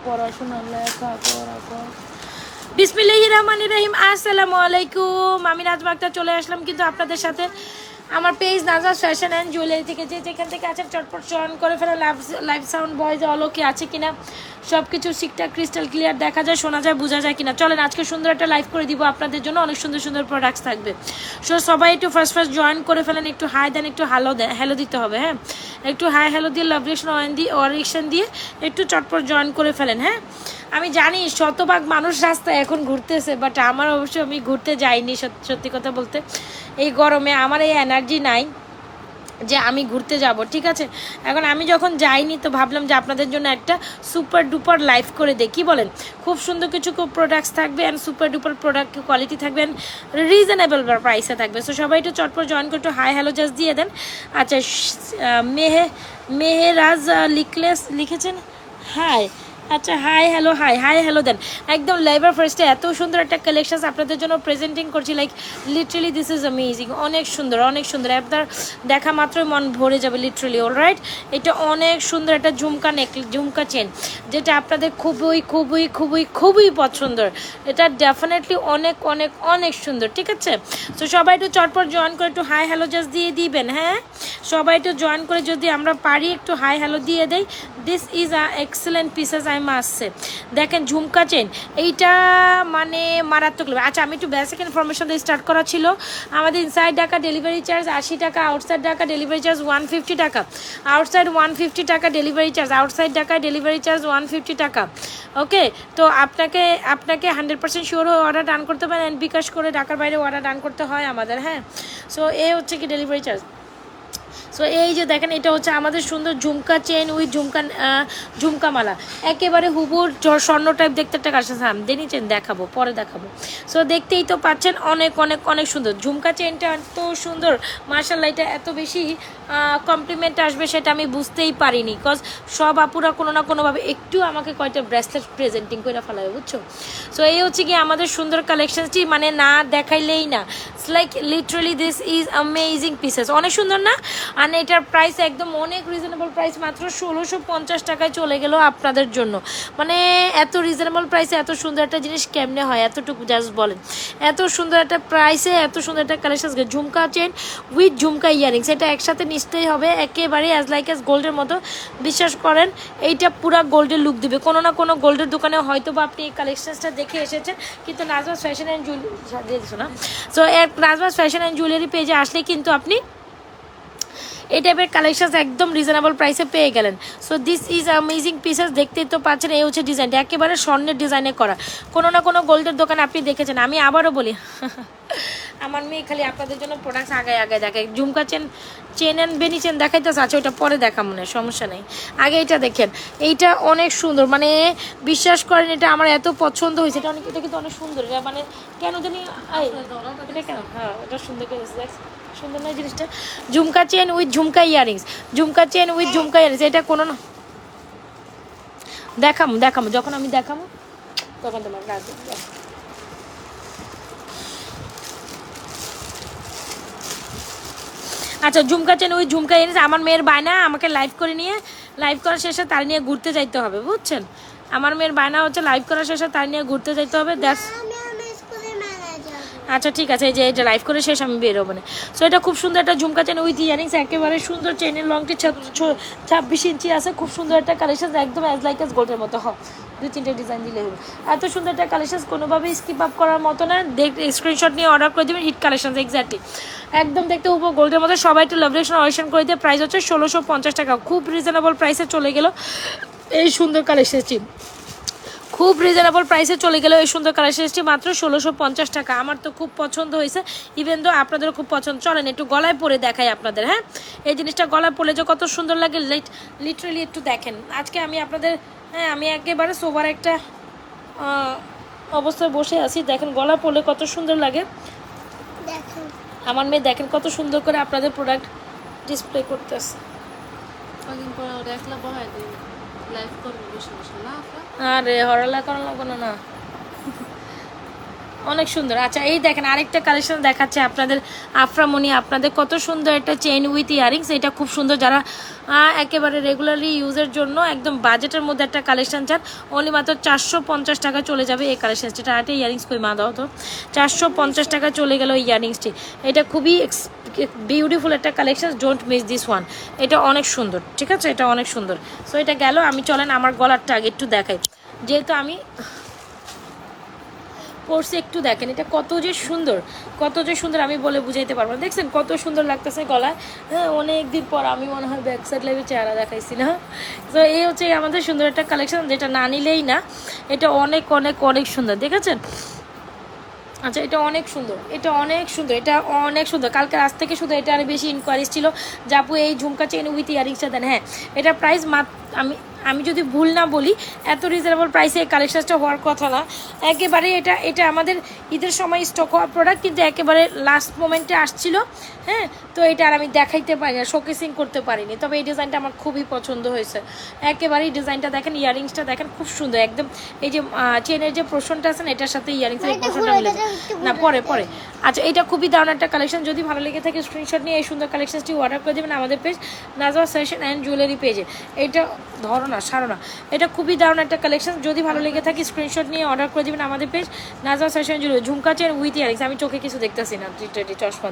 পড়াশোনা লেখাপড়া কর। বিসমিল্লাহির রহমানির রহিম। আসসালামু আলাইকুম। আমি নাজমা আক্তার চলে আসলাম কিন্তু আপনাদের সাথে আমার page Nazma's fashion and jewellery থেকে। যে যেখান থেকে আছেন চটপট চয়ন করে ফেলা। লাইভ সাউন্ড ভয়েস অলোকে আছে কিনা, সব কিছু ঠিকঠাক ক্রিস্টাল ক্লিয়ার দেখা যায়, শোনা যায়, বোঝা যায় কিনা। চলেন আজকে সুন্দর একটা লাইভ করে দিব আপনাদের জন্য। অনেক সুন্দর সুন্দর প্রোডাক্টস থাকবে। সো সবাই একটু ফার্স্ট জয়েন করে ফেলেন। একটু হাই দেন, একটু হ্যালো দেন, হ্যালো দিতে হবে। হ্যাঁ, একটু হাই হ্যালো দিয়ে লাভ রিয়েকশন দিয়ে একটু চটপট জয়েন করে ফেলেন। হ্যাঁ, আমি জানি শতভাগ মানুষ রাস্তায় এখন ঘুরতেছে, বাট আমার অবশ্যই আমি ঘুরতে যাইনি। সত্যি কথা বলতে এই গরমে আমার এই এনার্জি নাই যে আমি ঘুরতে যাব। ঠিক আছে, এখন আমি যখন যাইনি তো ভাবলাম যে আপনাদের জন্য একটা সুপার ডুপার লাইভ করে দিই। কী বলেন? খুব সুন্দর কিছু প্রোডাক্টস থাকবে and super duper product quality থাকবে, রিজনেবল প্রাইসে থাকবে। সো সবাই একটু চটপট জয়েন করে একটু হাই হ্যালো জাস্ট দিয়ে দেন। আচ্ছা, মেহেরাজ লিখেছেন হাই। আচ্ছা, hi hello, hi hi hello দেন। একদম লেবার ফার্স্টে এত সুন্দর একটা কালেকশন আপনাদের জন্য প্রেজেন্টিং করছি। Like literally this is amazing. অনেক সুন্দর, অনেক সুন্দর। আপনার দেখা মাত্রই মন ভরে যাবে লিটারেলি। অলরাইট, এটা অনেক সুন্দর একটা ঝুমকা চেন, যেটা আপনাদের খুবই খুবই খুবই খুবই পছন্দের। এটা ডেফিনেটলি অনেক অনেক অনেক সুন্দর। ঠিক আছে, তো সবাই একটু চটপট জয়েন করে একটু হাই হ্যালো জাস্ট দিয়ে দিবেন। হ্যাঁ, সবাই একটু জয়েন করে যদি আমরা পারি একটু হাই হ্যালো দিয়ে দেই। This is a excellent pieces আসছে। দেখেন ঝুমকা চেন, এইটা মানে মারাত্মক। আচ্ছা, আমি একটু বেসিক ইনফরমেশন দিয়ে স্টার্ট করা ছিল। আমাদের ইনসাইড ঢাকা ডেলিভারি চার্জ 80 টাকা, আউটসাইড ঢাকা ডেলিভারি চার্জ 150 টাকা। আউটসাইড 150 টাকা ডেলিভারি চার্জ, আউটসাইড ঢাকায় ডেলিভারি চার্জ 150 টাকা। ওকে, তো আপনাকে 100% শিওর হয়ে অর্ডার ডান করতে পারেন, অ্যান্ড বিকাশ করে ঢাকার বাইরে অর্ডার ডান করতে হয় আমাদের। হ্যাঁ, সো এ হচ্ছে কি ডেলিভারি চার্জ। সো এই যে দেখেন, এটা হচ্ছে আমাদের সুন্দর ঝুমকা চেন উইথ ঝুমকা মালা। একেবারে হুবুর স্বর্ণ টাইপ দেখতে একটা কাছে দেনি চেন দেখাবো, পরে দেখাবো। সো দেখতেই তো পাচ্ছেন অনেক অনেক অনেক সুন্দর ঝুমকা চেনটা। এত সুন্দর, মার্শাল্লাহ। এটা এত বেশি কমপ্লিমেন্ট আসবে সেটা আমি বুঝতেই পারিনি, বিকজ সব আপুরা কোনো না কোনোভাবে একটু আমাকে কয়টা ব্রেসলেট প্রেজেন্টিং করে ফেলাবে, বুঝছো। সো এই হচ্ছে কি আমাদের সুন্দর কালেকশনটি, মানে না দেখাইলেই না। It's like literally this is amazing pieces. অনেক সুন্দর না? আর এটার প্রাইস একদম অনেক রিজনেবল প্রাইস, মাত্র 1650 টাকায় চলে গেল আপনাদের জন্য। মানে এত রিজনেবল প্রাইসে এত সুন্দর একটা জিনিস কেমনে হয়? এতটুকু জাস্ট বলেন। এত সুন্দর একটা প্রাইসে এত সুন্দর একটা collection, jhumka chain with jhumka earrings, এটা একসাথে নিশ্চয়ই হবে একেবারে অ্যাজ লাইক অ্যাজ গোল্ডের মতো। বিশ্বাস করেন, এইটা পুরা গোল্ডের লুক দিবে। কোনো না কোনো গোল্ডের দোকানে হয়তো বা আপনি এই কালেকশনসটা দেখে এসেছেন, কিন্তু নাজমাস ফ্যাশন অ্যান্ড জুয়েলারি দিয়ে দিচ্ছ না। So Nazma's fashion and jewellery পেজে আসলে কিন্তু আপনি এই টাইপের কালেকশন একদম রিজনেবল প্রাইসে পেয়ে গেলেন। So this is amazing pieces. দেখতেই তো পাচ্ছেন, এই হচ্ছে ডিজাইনটা একেবারে স্বর্ণের ডিজাইনে করা। কোনো না কোনো গোল্ডের দোকানে আপনি দেখেছেন। আমি আবারও বলি, আমার মেয়ে খালি আপনাদের জন্য প্রোডাক্টস আগে দেখায়। ঝুমকা চেন অ্যান্ড বেনি চেন দেখাইতেছে। আচ্ছা, ওইটা পরে দেখা মনে হয়, সমস্যা নেই। আগে এটা দেখেন, এইটা অনেক সুন্দর। মানে বিশ্বাস করেন, এটা আমার এত পছন্দ হয়েছে। এটা কিন্তু অনেক সুন্দর। এটা মানে কেন জানি এটা কেন, হ্যাঁ এটা সুন্দর করে সুন্দর নয় জিনিসটা। Jhumka chain with jhumka earrings, jhumka chain with jhumka earrings. এটা কোনো না দেখামো যখন আমি দেখামো তখন তোমার কাজ। আচ্ছা, ঝুমকা চেন ওই ঝুমকা ইয়ারিংস। আমার মেয়ের বায়না আমাকে লাইভ করার শেষে তার নিয়ে ঘুরতে যাইতে হবে, বুঝছেন। আমার মেয়ের বায়না হচ্ছে লাইভ করার শেষে তার নিয়ে ঘুরতে যাইতে হবে। দ্যাটস আচ্ছা, ঠিক আছে। এই যে এটা লাইভ করে শেষ আমি বেরোবো না। সো এটা খুব সুন্দর একটা ঝুমকা চেন উইথ ইয়ারিংস, একেবারে সুন্দর। চেনের লংটি 26 ইঞ্চি আছে। খুব সুন্দর একটা কালেকশন, একদম অ্যাজ লাইক অ্যাজ গোল্ডের মতো। 2-3টে ডিজাইন দিলে হবে। এত সুন্দর একটা কালেকশন, কোনোভাবেই স্কিপ আপ করার মতো না। স্ক্রিনশট নিয়ে অর্ডার করে দেবেন। হিট কালেকশন এক্স্যাক্টলি একদম দেখতে উপর গোল্ডের মতো। সবাই একটু লাভ রিয়েকশন অডিশন করে দিয়ে। প্রাইস হচ্ছে 1650 টাকা। খুব রিজনেবল প্রাইসে চলে গেল এই সুন্দর কালেকশনটি। খুব রিজনেবল প্রাইসে চলে গেল এই সুন্দর কালেকশনটি, মাত্র 1650 টাকা। আমার তো খুব পছন্দ হয়েছে, ইভেন তো আপনাদেরও খুব পছন্দ। চলেন একটু গলায় পরে দেখাই আপনাদের। হ্যাঁ, এই জিনিসটা গলায় পরে যে কত সুন্দর লাগে লিটারালি একটু দেখেন। আজকে আমি আপনাদের, হ্যাঁ আমি একেবারে সোবার একটা অবস্থায় বসে আছি। দেখেন গলা পরলে কত সুন্দর লাগে। আমার মেয়ে দেখেন কত সুন্দর করে আপনাদের প্রোডাক্ট ডিসপ্লে করতেছে। আরে হরলা করা লাগবে না। অনেক সুন্দর। আচ্ছা এই দেখেন আরেকটা কালেকশন দেখাচ্ছে আপনাদের আফরামণি, আপনাদের কত সুন্দর একটা চেইন উইথ ইয়ারিংস। এটা খুব সুন্দর, যারা একেবারে রেগুলারলি ইউজের জন্য একদম বাজেটের মধ্যে একটা কালেকশন চান, অনলি মাত্র 450 টাকা চলে যাবে এই কালেকশন। যেটা একটা ইয়ারিংস কই মা দাও তো, 450 টাকা চলে গেল এই ইয়ারিংসটি। এটা খুবই বিউটিফুল একটা collection, don't miss this one. এটা অনেক সুন্দর, ঠিক আছে, এটা অনেক সুন্দর। সো এটা গেল। আমি চলেন আমার গলারটা আগে একটু দেখাই, যেহেতু আমি পরশে একটু দেখেন এটা কত যে সুন্দর, কত যে সুন্দর আমি বলে বুঝাইতে পারবো না। দেখছেন কত সুন্দর লাগতেছে গলায়। হ্যাঁ অনেক দিন পর আমি মনে হয় ব্যাক সাইড লাইভে চেহারা দেখাইছি না। তো এই হচ্ছে আমাদের সুন্দর একটা কালেকশন, যেটা না নিলেই না। এটা অনেক অনেক অনেক সুন্দর, দেখেছেন। আচ্ছা এটা অনেক সুন্দর, এটা অনেক সুন্দর, এটা অনেক সুন্দর। কালকে আজ থেকে শুধু এটা আর বেশি ইনকোয়ারিজ ছিল যে আপু এই ঝুমকা চেন উইথ ইয়ারিংসটা দেন। হ্যাঁ এটা প্রাইস আমি আমি যদি ভুল না বলি এত রিজনেবল প্রাইসে এই কালেকশনটা হওয়ার কথা না। একেবারে এটা এটা আমাদের ঈদের সময় স্টক হওয়া প্রোডাক্ট, কিন্তু একেবারে লাস্ট মোমেন্টে আসছিল। হ্যাঁ তো এটা আর আমি দেখাইতে পারি না, শোকেসিং করতে পারিনি। তবে এই ডিজাইনটা আমার খুবই পছন্দ হয়েছে। একেবারেই ডিজাইনটা দেখেন, ইয়ারিংসটা দেখেন খুব সুন্দর একদম। এই যে চেনের যে পোর্শনটা আছে না, এটার সাথে ইয়ারিংসের এই পোর্শনটা মিলে না পরে পরে। আচ্ছা এটা খুবই দারুণ একটা কালেকশন। যদি ভালো লেগে থাকে স্ক্রিনশট নিয়ে এই সুন্দর কালেকশনটি অর্ডার করে দেবেন আমাদের page Najwa fashion and jewellery পেজে। এটা ধরো না সারো না, এটা খুবই দারুণ একটা কালেকশন। যদি ভালো লেগে থাকে স্ক্রিনশট নিয়ে অর্ডার করে দেবেন আমাদের page Najwa fashion jewellery. Jhumka chain with earrings, আমি চোখে কিছু দেখতেছি না চশমা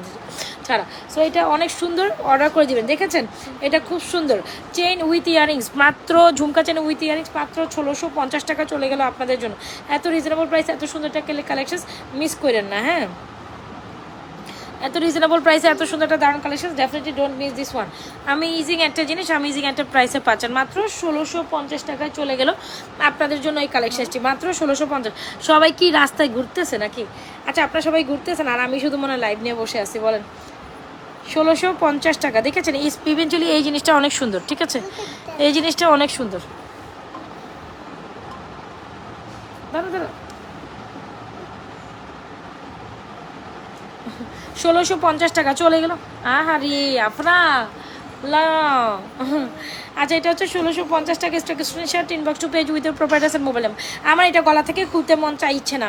ছাড়া। সো এটা অনেক সুন্দর, অর্ডার করে দিবেন। দেখেছেন এটা খুব সুন্দর চেইন উইথ ইয়ারিংস, মাত্র ঝুমকা চেন উইথ ইয়ারিংস মাত্র 1650 টাকা চলে গেল আপনাদের জন্য। এত রিজনেবল প্রাইস, এত সুন্দর একটা কালেকশন মিস করেন না। হ্যাঁ এত রিজনেবল প্রাইসে এত সুন্দর একটা দারুণ collection, definitely don't miss this one. ইজিং একটা জিনিস ইজিং একটা প্রাইসে পাচ্ছেন, মাত্র 1650 টাকায় চলে গেল আপনাদের জন্য এই কালেকশনটি, মাত্র 1650। সবাই কি রাস্তায় ঘুরতেছে নাকি? আচ্ছা আপনারা সবাই ঘুরতেছেন আর আমি শুধু মনে লাইভ নিয়ে বসে আছি, বলেন। 1650 টাকা, দেখেছেন। ইভেন্চুয়ালি এই জিনিসটা অনেক সুন্দর, ঠিক আছে, এই জিনিসটা অনেক সুন্দর। দাঁড়া দাঁড়া, 1650 টাকা চলে গেল। আহারে আপনা লা। আচ্ছা এটা হচ্ছে 1650 টাকা stock. Screenshot inbox to page with providers and mobile. আমার এটা গলা থেকে খুলতে মন চাইছে না,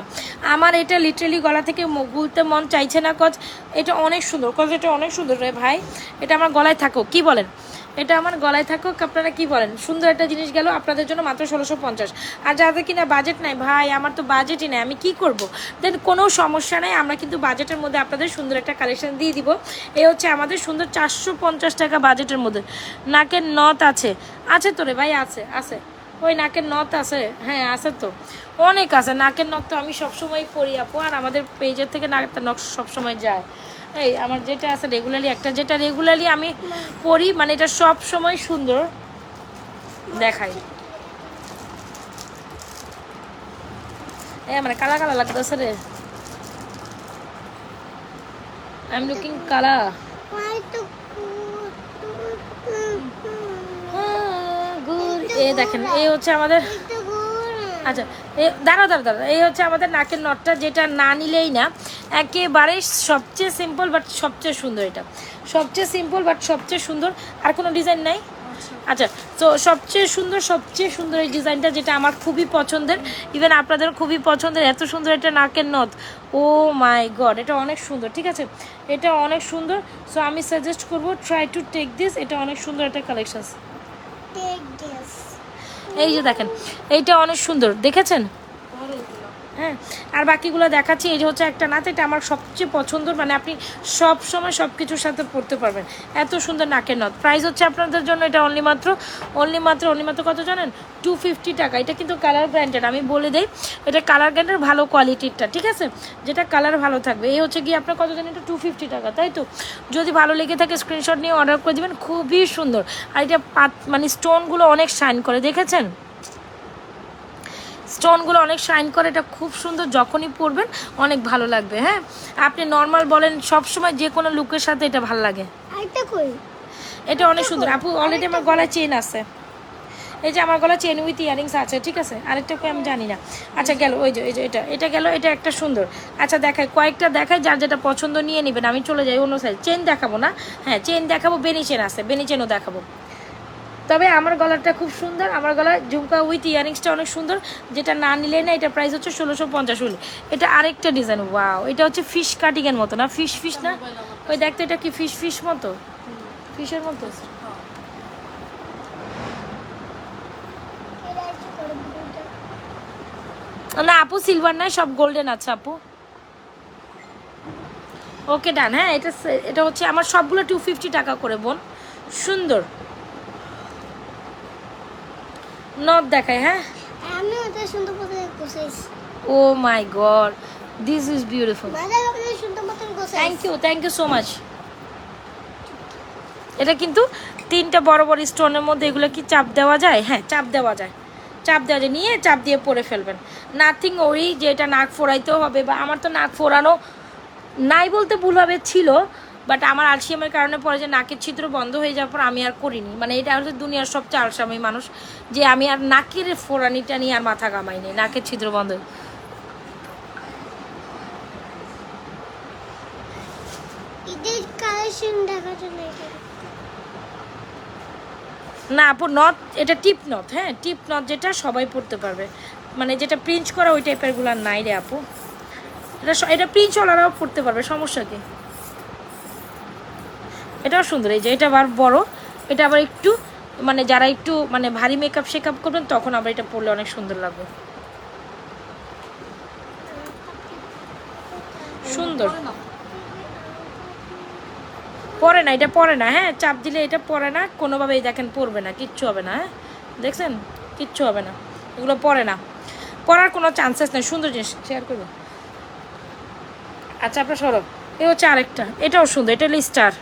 আমার এটা লিটারেলি গলা থেকে খুলতে মন চাইছে না, কজ এটা অনেক সুন্দর, কজ এটা অনেক সুন্দর রে ভাই। এটা আমার গলায় থাকুক, কি বলেন? এটা আমার গলায় থাকুক, আপনারা কি বলেন? সুন্দর একটা জিনিস গেল আপনাদের জন্য মাত্র 1650। আর যাদের কিনা বাজেট নাই, ভাই আমার তো বাজেটই নেই, আমি কি করব? দেন কোনো সমস্যা নাই, আমরা কিন্তু বাজেটের মধ্যে আপনাদের সুন্দর একটা কালেকশন দিয়ে দিব। এই হচ্ছে আমাদের সুন্দর 450 টাকা বাজেটের মধ্যে। নাকের নথ আছে, আছে তো রে ভাই, আছে আছে ওই নাকের নথ আছে, হ্যাঁ আছে তো, অনেক আছে নাকের নথ। তো আমি সবসময় পরি আপু, আর আমাদের পেজের থেকে নাকের নখ সবসময় যায়। এই আমার যেটা আছে রেগুলারলি, একটা যেটা রেগুলারলি আমি পরি, মানে এটা সব সময় সুন্দর দেখাই। এই আমার কালা কালা লাগতেছে রে, আই এম লুকিং কালা। এই দেখেন এই হচ্ছে আমাদের, আচ্ছা দাঁড়া দাঁড়া দাঁড়া, এই হচ্ছে আমাদের নাকের নটটা, যেটা না নিলেই না। একেবারে সবচেয়ে সিম্পল বাট সবচেয়ে সুন্দর, এটা সবচেয়ে সিম্পল বাট সবচেয়ে সুন্দর। আর কোনো ডিজাইন নাই? আচ্ছা তো সবচেয়ে সুন্দর এই ডিজাইনটা, যেটা আমার খুবই পছন্দের, ইভেন আপনাদের খুবই পছন্দের। এত সুন্দর একটা নাকের নথ, ও মাই গড, এটা অনেক সুন্দর, ঠিক আছে, এটা অনেক সুন্দর। সো আমি সাজেস্ট করবো ট্রাই টু টেক দিস, এটা অনেক সুন্দর একটা কালেকশন। এই যে দেখেন এইটা অনেক সুন্দর, দেখেছেন? হ্যাঁ আর বাকিগুলো দেখাচ্ছি। এই যে হচ্ছে একটা নাচ, এটা আমার সবচেয়ে পছন্দের, মানে আপনি সব সময় সব কিছুর সাথে পরতে পারবেন, এত সুন্দর নাকের নথ। প্রাইস হচ্ছে আপনাদের জন্য এটা অনলি মাত্র কত জানেন? 250 টাকা। এটা কিন্তু কালার গ্যারান্টেড, আমি বলে দিই এটা কালার গ্যারান্টেড, ভালো কোয়ালিটিরটা, ঠিক আছে, যেটা কালার ভালো থাকবে। এই হচ্ছে গিয়ে আপনার কত জানেন? এটা 250 টাকা, তাই তো? যদি ভালো লেগে থাকে স্ক্রিনশট নিয়ে অর্ডার করে দেবেন, খুবই সুন্দর। আর এটা মানে স্টোনগুলো অনেক শাইন করে, দেখেছেন? স্টোনগুলো অনেক শাইন করে, এটা খুব সুন্দর, যখনই পরবেন অনেক ভালো লাগবে। হ্যাঁ আপনি নর্মাল বলেন, সবসময় যে কোনো লুকের সাথে এটা ভালো লাগে। এটা অনেক সুন্দর আপু। অলরেডি আমার গলায় চেন আছে, এই যে আমার গলায় চেন উইথ ইয়ারিংস আছে, ঠিক আছে। আরেকটা আমি জানি না। আচ্ছা গেল ওই যে এটা গেল, এটা একটা সুন্দর। আচ্ছা দেখাই, কয়েকটা দেখাই, যার যেটা পছন্দ নিয়ে নেবেন। আমি চলে যাই অন্য সাইড, চেন দেখাবো না, হ্যাঁ চেন দেখাবো, বেনি চেন আছে, বেনি চেনও দেখাবো। তবে আমার গলাটা খুব সুন্দর, আমার গলায় ঝুমকা উইথ ইয়ারিংসটা অনেক সুন্দর, যেটা না নিলে না এটা প্রাইস হচ্ছে 1650 হলে। এটা আরেকটা ডিজাইন, ওয়াও, এটা হচ্ছে ফিশ কাটিংয়ের মতো না, ফিশ ফিশ না, ওই দেখতে এটা কি ফিশ ফিশ মতো, ফিশের মতো। না আপু সিলভার নাই, সব গোল্ডেন আছে আপু। ওকে ডান। হ্যাঁ এটা এটা হচ্ছে আমার সবগুলো 250 টাকা করে বোন, সুন্দর নথ দেখায়। হ্যাঁ আমি ওটা সুন্দর মতো গোছাইছি। Oh my god, this is beautiful. বাজার আপনি সুন্দর মতো গোছাইছি। Thank you so much. এটা কিন্তু 3টা বড় বড় স্টোনের মধ্যে, এগুলো কি চাপ দেওয়া যায়? হ্যাঁ চাপ দেওয়া যায়, চাপ দেওয়া যায়, নিয়ে চাপ দিয়ে পরে ফেলবেন। নাথিং ওরি যে এটা নাক ফোড়াইতেও হবে, বা আমার তো নাক ফোড়ানো নাই বলতে ভুল হবে, ছিল, বাট আমার আলসিয়ামের কারণে পরে যে নাকের ছিদ্র বন্ধ হয়ে যাওয়ার পর আমি আর করিনি। মানে এটা হচ্ছে দুনিয়ার সবচেয়ে আলসামি মানুষ, যে আমি আর নাকের ফোড়ানিটা নিয়ে আর মাথা কামাইনি, নাকের ছিদ্র বন্ধ। ঈদের কালেকশন দেখাতে নাকি? না আপু নথ, এটা টিপ নথ। হ্যাঁ টিপ নথ, যেটা সবাই পরতে পারবে, মানে যেটা প্রিন্ট করা ওই টাইপেরগুলো নাই রে আপু। এটা প্রিন্ট ওলারাও পরতে পারবে, সমস্যা কি? এটাও সুন্দর, এই যে এটা আবার বড়, এটা আবার একটু মানে যারা একটু মানে ভারী মেকআপ শেকআপ করবেন তখন আবার এটা পরলে অনেক সুন্দর লাগবে, সুন্দর। পরে না, এটা পরে না। হ্যাঁ চাপ দিলে এটা পরে না কোনোভাবেই, দেখেন পরবে না, কিচ্ছু হবে না। হ্যাঁ দেখছেন, কিচ্ছু হবে না, এগুলো পরে না, পরার কোনো চান্সেস নেই। সুন্দর জিনিস শেয়ার করবো। আচ্ছা আপনার সরব, এ হচ্ছে আরেকটা, এটাও সুন্দর, এটা হলো স্টার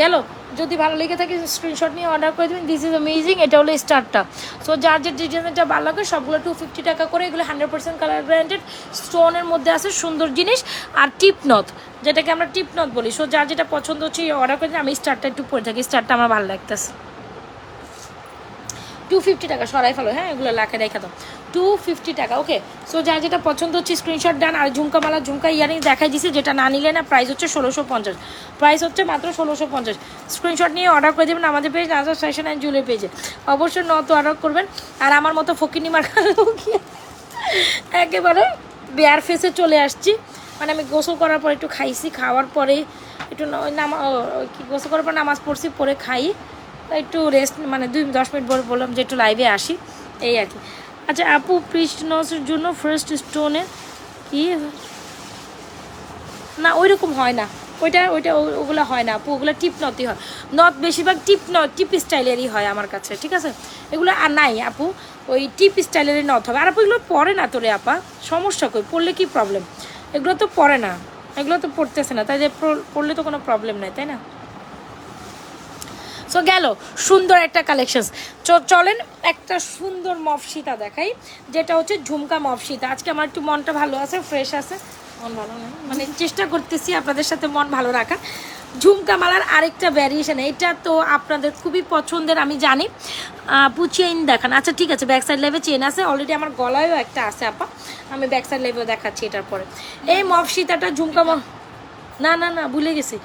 গেল। যদি ভালো লেগে থাকে স্ক্রিনশট নিয়ে অর্ডার করে দেবেন। দিস ইজ অ্যামেজিং, এটা হলো স্টারটা। সো যার যে ডিজাইনটা ভালো লাগে সবগুলো 250 টাকা করে। এগুলো 100% কালার গ্যারান্টেড, স্টোনের মধ্যে আছে, সুন্দর জিনিস। আর টিপ নথ, যেটাকে আমরা টিপ নথ বলি। সো যার যেটা পছন্দ হচ্ছে অর্ডার করে দিন। আমি স্টারটা একটু পরে থাকি, স্টারটা আমার ভালো লাগতেছে। 250 টাকা সরাই ফেলো। হ্যাঁ এগুলো লাখে রেখে দাও, 250 টাকা। ওকে, সো যার যেটা পছন্দ হচ্ছে স্ক্রিনশট ডান। আর ঝুমকামালা ঝুমকা ইয়ারিং দেখাই দিছে, যেটা না নিলে না প্রাইস হচ্ছে 1650, প্রাইস হচ্ছে মাত্র 1650। স্ক্রিনশট নিয়ে অর্ডার করে দেবেন আমাদের page Nazar fashion and jewellery পেজে, অবশ্যই নত অর্ডার করবেন। আর আমার মতো ফকিনি মার্কার একেবারে বেয়ার ফেসে চলে আসছি, মানে আমি গোসল করার পর একটু খাইছি, খাওয়ার পরে একটু কি গোসল করার পর নামাজ পড়ছি, পরে খাই, একটু রেস্ট মানে 2-10 মিনিট পরে বললাম যে একটু লাইভে আসি, এই আর কি। আচ্ছা আপু প্রিস্টনসের জন্য ফার্স্ট স্টোনের কি না ওই রকম হয় না, ওগুলো হয় না আপু, ওগুলো টিপ নথই হয়। নথ বেশিরভাগ টিপ স্টাইলেরই হয় আমার কাছে, ঠিক আছে? এগুলো আর নাই আপু, ওই টিপ স্টাইলেরই নথ হবে। আর আপু এগুলো পরে না তোরে আপা, সমস্যা কই, পড়লে কি প্রবলেম? এগুলো তো পরে না, এগুলো তো পড়তেছে না, তাই যে পড়লে তো কোনো প্রবলেম নাই, তাই না? সো গেল সুন্দর একটা কালেকশন। চলেন একটা সুন্দর মফসিতা দেখাই, যেটা হচ্ছে ঝুমকা মফসিতা। আজকে আমার একটু মনটা ভালো আছে, ফ্রেশ আছে, মন ভালো নেই মানে চেষ্টা করতেছি আপনাদের সাথে মন ভালো রাখা। ঝুমকা মালার আরেকটা ভ্যারিয়েশন, এটা তো আপনাদের খুবই পছন্দের আমি জানি। চেইন দেখান। আচ্ছা ঠিক আছে, ব্যাক সাইড লাইভে চেন আছে অলরেডি, আমার গলায়ও একটা আছে আপা, আমি ব্যাক সাইড লাইভেও দেখাচ্ছি এটার পরে। এই মফসিতাটা ঝুমকা না না না ভুলে গেছি,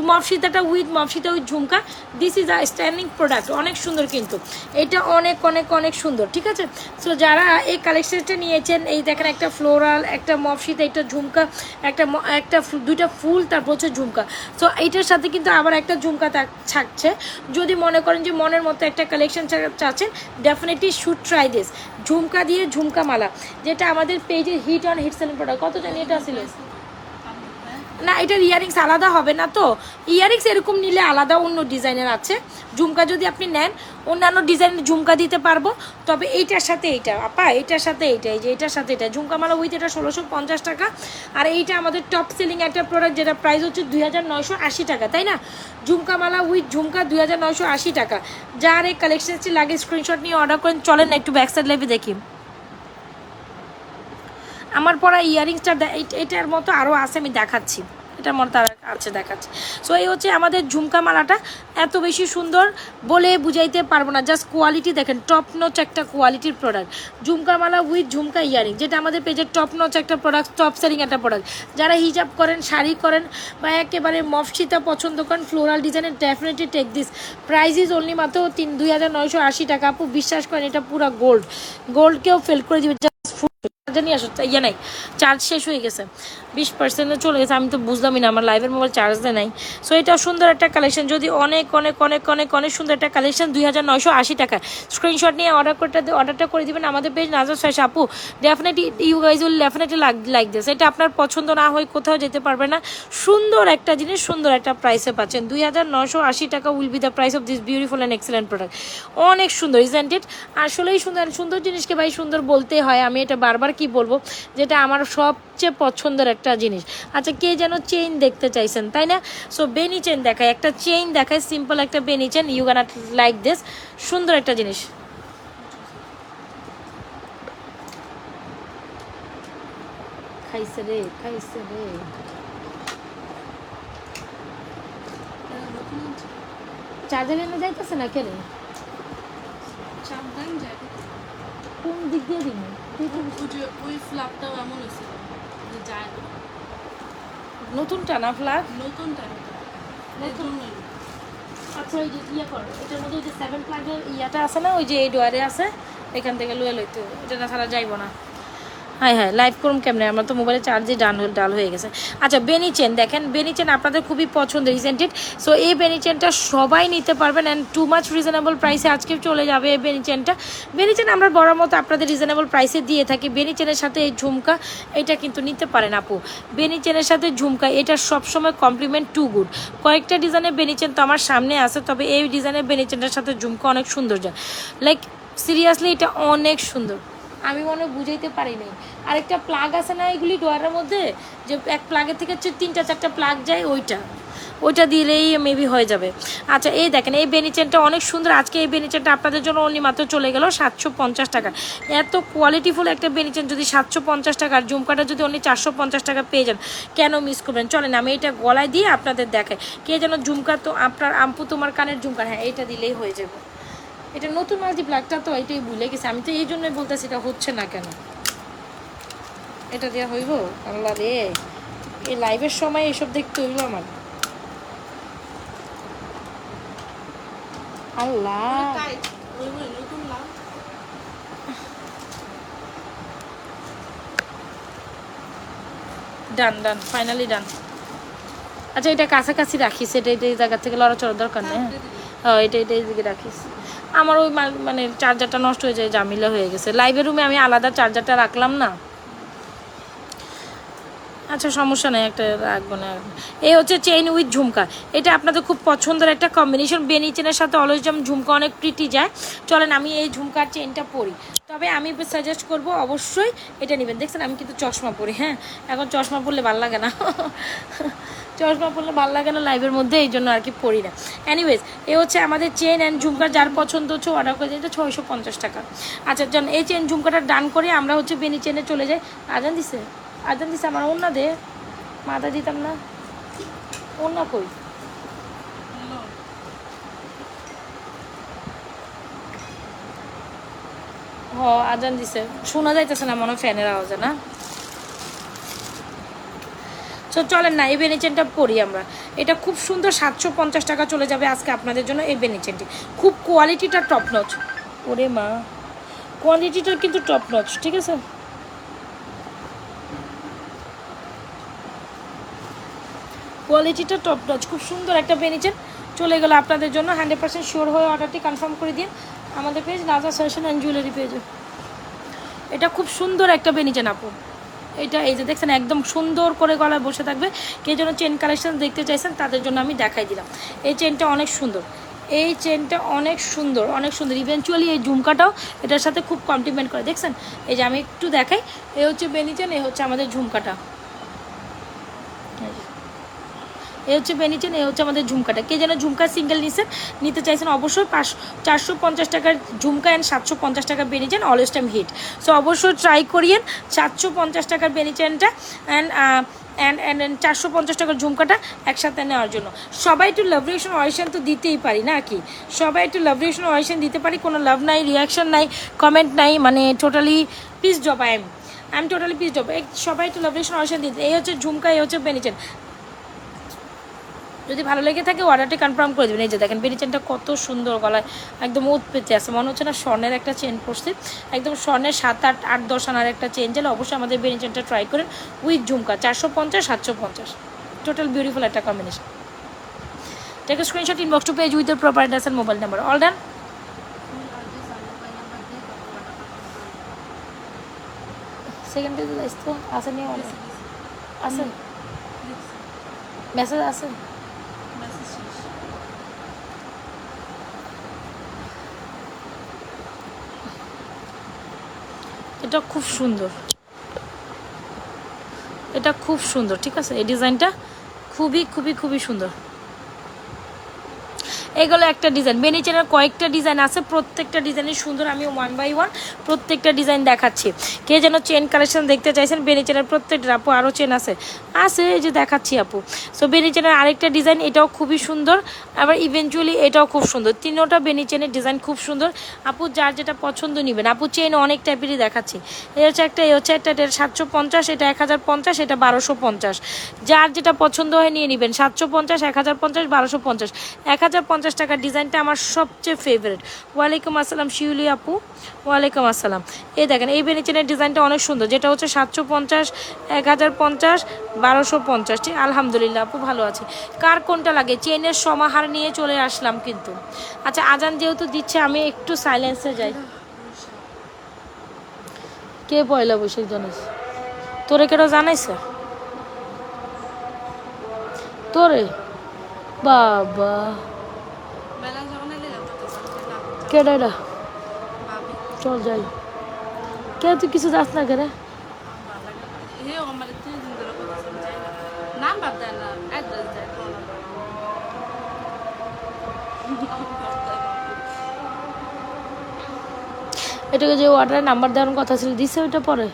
মফসিতাটা উইথ মফসিতা with jhumka, this is a standing product, অনেক সুন্দর কিন্তু এটা, অনেক অনেক অনেক সুন্দর, ঠিক আছে? সো যারা এই কালেকশনটা নিয়েছেন, এই দেখেন একটা ফ্লোরাল, একটা মফসিতা, একটা ঝুমকা, একটা দুইটা ফুল, তারপর হচ্ছে ঝুমকা। সো এইটার সাথে কিন্তু আবার একটা ঝুমকা থাকছে। যদি মনে করেন যে মনের মতো একটা কালেকশন চাচ্ছেন, definitely should try this. Jhumka দিয়ে ঝুমকা মালা, যেটা আমাদের পেজে hit on hit selling product. কত জানি এটা ছিল না, এটার ইয়ারিংস আলাদা হবে না তো, ইয়ারিংস এরকম নিলে আলাদা অন্য ডিজাইনের আছে। ঝুমকা যদি আপনি নেন অন্যান্য ডিজাইনের ঝুমকা দিতে পারবো, তবে এইটার সাথে এইটা আপা, এইটার সাথে এইটা, এই যে এটার সাথে এটা ঝুমকা মালা উইথ, এটা 1650 টাকা। আর এইটা আমাদের টপ সেলিং একটা প্রোডাক্ট, যেটা প্রাইস হচ্ছে 2980 টাকা, তাই না? ঝুমকা মালা উইথ ঝুমকা 2980 টাকা। যার এই কালেকশনটি লাগে স্ক্রিনশট নিয়ে অর্ডার করেন। চলেন না একটু ব্যাক সাইড লাইভে দেখি। আমার পরা ইয়ারিংসটা এটার মতো আরও আছে, আমি দেখাচ্ছি, এটা আমার তার আছে দেখাচ্ছে। সো এই হচ্ছে আমাদের ঝুমকা মালাটা, এত বেশি সুন্দর বলে বুঝাইতে পারবো না। জাস্ট কোয়ালিটি দেখেন, টপ নচ একটা কোয়ালিটির product. Jhumka Mala with jhumka earring, যেটা আমাদের পেজের টপ নচ একটা প্রোডাক্ট, টপ সেলিং একটা প্রোডাক্ট। যারা হিজাব করেন, শাড়ি করেন বা একেবারে মফসিতা পছন্দ করেন ফ্লোরাল ডিজাইনের, definitely take this. Price is only মাত্র 2,980 টাকা। আপু বিশ্বাস করেন এটা পুরো গোল্ড, গোল্ডকেও ফেল করে দিবে। জানি আসো ইয়ে নাই, চার্জ শেষ হয়ে গেছে, 20% চলে গেছে। আমি তো বুঝলামই না, আমার লাইভের মোবাইল চার্জ দেয় নাই। সো এটা সুন্দর একটা কালেকশন, যদি অনেক অনেক অনেক অনেক অনেক সুন্দর একটা কালেকশন। 2,980 টাকা। স্ক্রিনশট নিয়ে অর্ডারটা করে দিবেন আমাদের পেজ নাজাস ফ্যাশন। আপু definitely you guys will definitely like this. এটা আপনার পছন্দ না হয় কোথাও যেতে পারবে না। সুন্দর একটা জিনিস, সুন্দর একটা প্রাইসে পাচ্ছেন। 2,980 টাকা will be the price of this beautiful and excellent product. অনেক সুন্দর, ইজন্ট ইট? আসলেই সুন্দর। সুন্দর জিনিসকে ভাই সুন্দর বলতে হয়, আমি এটা বারবার কি বলবো, যেটা আমার সবচেয়ে পছন্দের একটা জিনিস। আচ্ছা, কে যেন চেইন দেখতে চাইছেন তাই না? সো বেনি চেইন দেখায়, একটা চেইন দেখায়, সিম্পল একটা বেনি chain. You can like this, সুন্দর একটা জিনিস। খাইছে রে, খাইছে রে। চার্জার এনে যাইতেছে না কেন? কোন দিক দিয়ে দিন? ওই ফ্ল্যাগটাও এমন হয়েছে যে যায় না। নতুনটা না ফ্ল্যাগ? নতুনটা নতুনই। আচ্ছা, ওই যে ইয়ে করো, এটার মধ্যে ওই যে 7 প্লাগের ইয়াটা আছে না, ওই যে এই ডোয়ারে আছে, এখান থেকে লুয়ে লইতে, এটা না ছাড়া যাইব না। হ্যাঁ হ্যাঁ, লাইভ করুন কেমনে, আমার তো মোবাইলে চার্জে ডাল হয়ে গেছে। আচ্ছা, বেনি চেন দেখেন, বেনি চেন আপনাদের খুবই পছন্দের, ইজন্ট ইট? সো এই বেনি চেনটা সবাই নিতে পারবেন অ্যান্ড টু মাচ রিজনেবল প্রাইসে আজকে চলে যাবে এই বেনি চেনটা। বেনি চেন আমরা বড় মতো আপনাদের রিজনেবল প্রাইসে দিয়ে থাকি। বেনি চেনের সাথে এই ঝুমকা, এটা কিন্তু নিতে পারেন আপু। বেনি চেনের সাথে ঝুমকা, এটা সবসময় কমপ্লিমেন্ট টু গুড। কয়েকটা ডিজাইনের বেনি চেন তো আমার সামনে আছে, তবে এই ডিজাইনের বেনি চেনটার সাথে ঝুমকা অনেক সুন্দর যায়। লাইক সিরিয়াসলি এটা অনেক সুন্দর, আমি মনে বুঝাইতে পারি নাই। আরেকটা প্লাগ আছে না এগুলি ডোয়ারের মধ্যে, যে এক প্লাগের থেকে 3-4টা প্লাগ যায়, ওইটা দিলেই মেবি হয়ে যাবে। আচ্ছা, এই দেখেন এই বেনি চেনটা অনেক সুন্দর। আজকে এই বেনি চেনটা আপনাদের জন্য অনলি মাত্র চলে গেল 750 টাকা। এত কোয়ালিটিফুল একটা বেনি চেন যদি 750 টাকার, ঝুমকাটা যদি অনলি 450 টাকা পেয়ে যান, কেন মিস করবেন? চলেন আমি এটা গলায় দিয়ে আপনাদের দেখাই। কে যেন ঝুমকা, তো আপনার আম্পু তোমার কানের ঝুমকা, হ্যাঁ এইটা দিলেই হয়ে যাবে। এটা নতুন মাল্টি প্লাগটা তো এটাই ভুলে গেছে, আমি তো এই জন্যই বলতেছি এটা হচ্ছে না কেন। এটা দেওয়া হইব? আল্লাহ রে, এই লাইভের সময় এসব দেখতে হইব আমার। আল্লাহ, নতুন লাভ ডান ফাইনালি ডান। আচ্ছা, এটা কাছাকাছি রাখিস, এটা এই জায়গা থেকে লড়াচড়ার দরকার নেই। হ্যাঁ, এটা এইদিকে রাখিস। আমার ওই মানে চার্জারটা নষ্ট হয়ে যায়, জামিলা হয়ে গেছে। লাইভের রুমে আমি আলাদা চার্জারটা রাখলাম না। আচ্ছা, সমস্যা নেই, একটা রাখবো না। এই হচ্ছে চেইন উইথ ঝুমকা, এটা আপনাদের খুব পছন্দের একটা কম্বিনেশন। বেনি চেনের সাথে অলওয়েজ যেমন ঝুমকা অনেক প্রিটি যায়। চলেন আমি এই ঝুমকার চেইনটা পরি, তবে আমি সাজেস্ট করব অবশ্যই এটা নেবেন। দেখছেন আমি কিন্তু চশমা পরি, হ্যাঁ এখন চশমা পরলে ভালো লাগে না চশমা পরলে ভালো লাগে না লাইভের মধ্যে, এই জন্য আর কি পরি না। এনিওয়েজ, এ হচ্ছে আমাদের চেন অ্যান্ড ঝুমকার, যার পছন্দ হচ্ছে অর্ডার করে দিতে 650 টাকা। আচ্ছা চল, এই চেন ঝুমকাটা ডান করে আমরা হচ্ছে বেনি চেনে চলে যাই। আজান দিছে আমার ওন্না দে, মাথা দিতাম না, ওন্না কই? হ, আজান দিছে, শোনা যাইতেছে না মনে হয় ফ্যানের আওয়াজে না। তো চলেন না এই বেনি চেনটা পরি আমরা। এটা খুব সুন্দর, 750 টাকা চলে যাবে আজকে আপনাদের জন্য এই বেনি চেনটি। খুব কোয়ালিটিটা টপ নচ, ওরে মা কোয়ালিটিটা কিন্তু টপ নচ, ঠিক আছে? কোয়ালিটিটা টপ নচ, খুব সুন্দর একটা বেনি চেন চলে গেল আপনাদের জন্য। 100% শিওর হয়ে অর্ডারটি কনফার্ম করে দিন আমাদের page Naza's fashion and jewellery পেজে। এটা খুব সুন্দর একটা বেনি চেন আপু, এটা এই যে দেখছেন একদম সুন্দর করে গলায় বসে থাকবে। কে যেন চেন কালেকশন দেখতে চাইছেন তাদের জন্য আমি দেখাই দিলাম। এই চেনটা অনেক সুন্দর, এই চেনটা অনেক সুন্দর, অনেক সুন্দর। ইভেনচুয়ালি এই ঝুমকাটাও এটার সাথে খুব কমপ্লিমেন্ট করে। দেখছেন এই যে আমি একটু দেখাই, এই হচ্ছে বেনি চেন, এই হচ্ছে আমাদের ঝুমকাটা। এই হচ্ছে বেনিচেন, এই হচ্ছে আমাদের ঝুমকাটা। কে যেন ঝুমকা সিঙ্গেল নিতে চাইছেন অবশ্যই 450 টাকার ঝুমকা অ্যান্ড 750 টাকার বেনিচেন অলওয়েজ টাইম হিট। সো অবশ্যই ট্রাই করিয়েন 750 টাকার বেনিচেনটা অ্যান্ড অ্যান্ড 450 টাকার ঝুমকাটা একসাথে নেওয়ার জন্য। সবাই একটু লাভ রিয়েকশন অয়েশন তো দিতেই পারি না কি, সবাই একটু লাভ রিয়েকশন অয়েশন দিতে পারি, কোনো লাভ নাই, রিয়াকশন নাই, কমেন্ট নাই, মানে totally piece job. I am totally piece job. সবাই একটু লাভ রিয়েকশন অয়েশন দিতে। এই হচ্ছে ঝুমকা, এই হচ্ছে বেনিচেন। যদি ভালো লেগে থাকে অর্ডারটি কনফার্ম করে দেবেন। এই যে দেখেন বেনিচেনটা কত সুন্দর, গলায় একদম উৎ পেতে আছে, মনে হচ্ছে না স্বর্ণের একটা চেন পড়ছে, একদম স্বর্ণের 7, 8, 8, 10 আনার একটা চেন। চাইলে অবশ্যই আমাদের বেনিচেনটা ট্রাই করেন উইথ ঝুমকা। 450, 750, টোটাল বিউটিফুল একটা combination. Take a screenshot, inbox to page with your proper address and mobile number. All done? Second page তো আসেনি, অনেক আসেন মেসেজ আসেন। এটা খুব সুন্দর, এটা খুব সুন্দর, ঠিক আছে, এই ডিজাইনটা খুবই খুবই খুবই সুন্দর। এগুলো একটা ডিজাইন, বেনিচেনের কয়েকটা ডিজাইন আছে, প্রত্যেকটা ডিজাইনই সুন্দর। আমি 1 by 1 প্রত্যেকটা ডিজাইন দেখাচ্ছি। কে যেন চেন কালেকশন দেখতে চাইছেন বেনিচেনের প্রত্যেকটা, আপু আরও চেন আছে এই যে দেখাচ্ছি আপু। সো বেনিচেনের আরেকটা ডিজাইন, এটাও খুবই সুন্দর, আবার ইভেনচুয়ালি এটাও খুব সুন্দর। তিনোটা বেনিচেনের ডিজাইন খুব সুন্দর। আপু যার যেটা পছন্দ নেবেন। আপু চেন অনেক টাইপেরই দেখাচ্ছি। এই হচ্ছে একটা, এই হচ্ছে একটা, এটা 750, এটা 1050, এটা 1250। যার যেটা পছন্দ হয় নিয়ে নেবেন। 750, 1050, 1250। 1050 টাকার ডিজাইনটা আমার সবচেয়ে ফেভারিট। ওয়ালাইকুম আসসালাম শিউলি আপু, ওয়ালাইকুম আসসালাম। এই দেখেন এই বেনিচেনের ডিজাইনটা অনেক সুন্দর, যেটা হচ্ছে 750, 1050, 1250। ঠিক, আলহামদুলিল্লাহ আপু ভালো আছি। কার কোনটা লাগে? চেনের সমাহার নিয়ে চলে আসলাম কিন্তু। আচ্ছা আজান যেহেতু দিচ্ছে আমি একটু সাইলেন্সে যাই। কে পয়লা বৈশাখ জানিস? তোরে কেন জানাইছে তোরে? বাবা কেডা এটা? চল যাই। কে তুই কিছু যাস না কেন? এটাকে যে অর্ডারের নাম্বার দেওয়ার কথা ছিল দিছে ওইটা পরে?